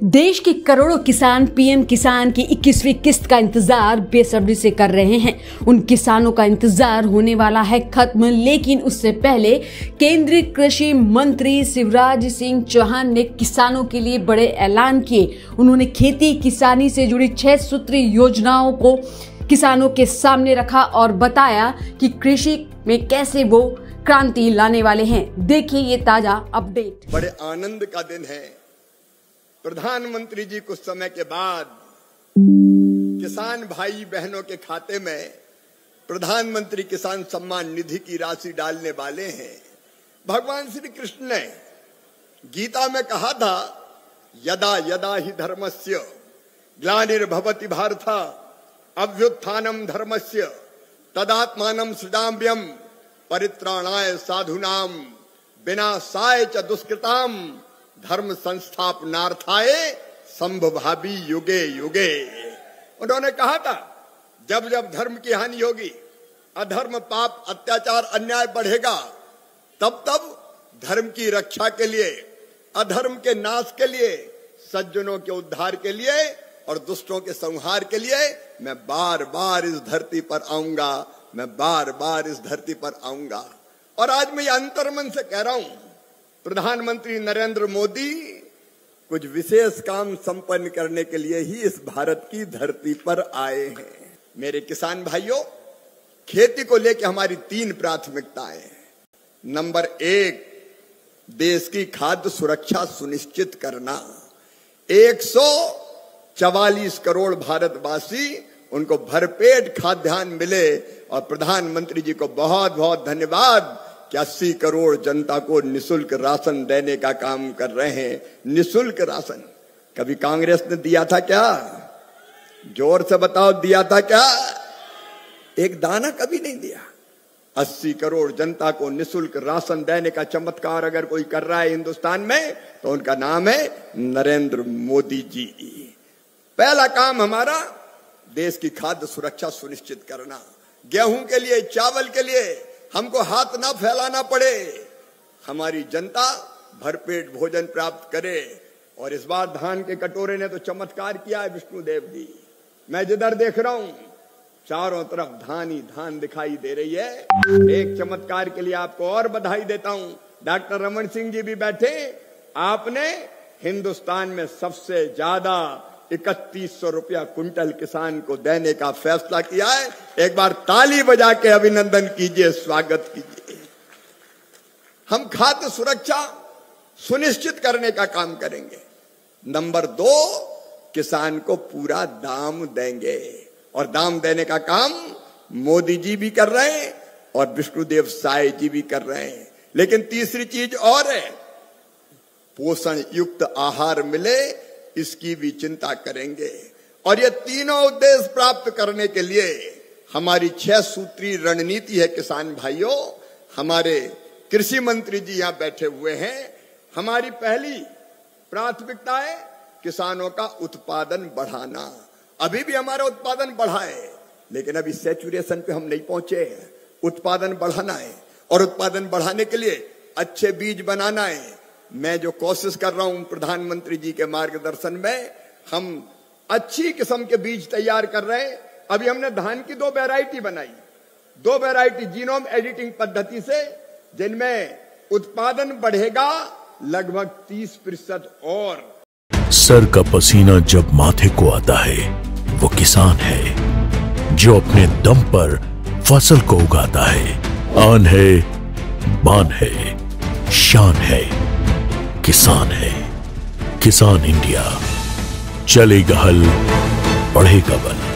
देश के करोड़ों किसान पीएम किसान की 21वीं किस्त का इंतजार बेसब्री से कर रहे हैं। उन किसानों का इंतजार होने वाला है खत्म, लेकिन उससे पहले केंद्रीय कृषि मंत्री शिवराज सिंह चौहान ने किसानों के लिए बड़े ऐलान किए। उन्होंने खेती किसानी से जुड़ी 6 सूत्री योजनाओं को किसानों के सामने रखा और बताया कि कृषि में कैसे वो क्रांति लाने वाले हैं। देखिए ये ताजा अपडेट। बड़े आनंद का दिन है। प्रधानमंत्री जी कुछ समय के बाद किसान भाई बहनों के खाते में प्रधानमंत्री किसान सम्मान निधि की राशि डालने वाले हैं। भगवान श्री कृष्ण ने गीता में कहा था, यदा यदा ही धर्मस्य ग्लानिर्भवति भारत अभ्युत्थानम धर्मस्य तदात्मानं सृजाम्यहम् परित्राणाय साधूनाम विनाशाय च दुष्कृताम धर्म संस्थापनार्थाय संभवामि युगे युगे। उन्होंने कहा था, जब जब धर्म की हानि होगी, अधर्म पाप अत्याचार अन्याय बढ़ेगा, तब तब धर्म की रक्षा के लिए, अधर्म के नाश के लिए, सज्जनों के उद्धार के लिए और दुष्टों के संहार के लिए मैं बार बार इस धरती पर आऊंगा, मैं बार बार इस धरती पर आऊंगा। और आज मैं ये अंतर्मन से कह रहा हूं, प्रधानमंत्री नरेंद्र मोदी कुछ विशेष काम संपन्न करने के लिए ही इस भारत की धरती पर आए हैं। मेरे किसान भाइयों, खेती को लेकर हमारी 3 प्राथमिकताएं हैं। नंबर 1, देश की खाद्य सुरक्षा सुनिश्चित करना। 144 करोड़ भारतवासी, उनको भरपेट खाद्यान्न मिले। और प्रधानमंत्री जी को बहुत बहुत धन्यवाद कि 80 करोड़ जनता को निशुल्क राशन देने का काम कर रहे हैं। निशुल्क राशन कभी कांग्रेस ने दिया था क्या? जोर से बताओ, दिया था क्या? एक दाना कभी नहीं दिया। 80 करोड़ जनता को निशुल्क राशन देने का चमत्कार अगर कोई कर रहा है हिंदुस्तान में, तो उनका नाम है नरेंद्र मोदी जी। पहला काम हमारा देश की खाद्य सुरक्षा सुनिश्चित करना। गेहूं के लिए, चावल के लिए हमको हाथ ना फैलाना पड़े, हमारी जनता भरपेट भोजन प्राप्त करे। और इस बार धान के कटोरे ने तो चमत्कार किया है विष्णुदेव जी। मैं जिधर देख रहा हूं, चारों तरफ धान ही धान दिखाई दे रही है। एक चमत्कार के लिए आपको और बधाई देता हूं। डॉक्टर रमन सिंह जी भी बैठे। आपने हिंदुस्तान में सबसे ज्यादा 3100 रुपया कुंटल किसान को देने का फैसला किया है। एक बार ताली बजा के अभिनंदन कीजिए, स्वागत कीजिए। हम खाद्य सुरक्षा सुनिश्चित करने का काम करेंगे। नंबर 2, किसान को पूरा दाम देंगे। और दाम देने का काम मोदी जी भी कर रहे हैं और विष्णुदेव साय जी भी कर रहे हैं। लेकिन तीसरी चीज और है, पोषण युक्त आहार मिले, इसकी भी चिंता करेंगे। और ये तीनों उद्देश्य प्राप्त करने के लिए हमारी 6 सूत्री रणनीति है। किसान भाइयों, हमारे कृषि मंत्री जी यहां बैठे हुए हैं। हमारी पहली प्राथमिकता है किसानों का उत्पादन बढ़ाना। अभी भी हमारा उत्पादन बढ़ा है, लेकिन अभी सैचुरेशन पे हम नहीं पहुंचे हैं। उत्पादन बढ़ाना है और उत्पादन बढ़ाने के लिए अच्छे बीज बनाना है। मैं जो कोशिश कर रहा हूं प्रधानमंत्री जी के मार्गदर्शन में, हम अच्छी किस्म के बीज तैयार कर रहे हैं। अभी हमने धान की 2 वैरायटी बनाई, 2 वैरायटी जीनोम एडिटिंग पद्धति से, जिनमें उत्पादन बढ़ेगा लगभग 30% और। सर का पसीना जब माथे को आता है, वो किसान है जो अपने दम पर फसल को उगाता है। आन है, बान है, शान है, किसान है। किसान इंडिया, चलेगा हल, बढ़ेगा बल।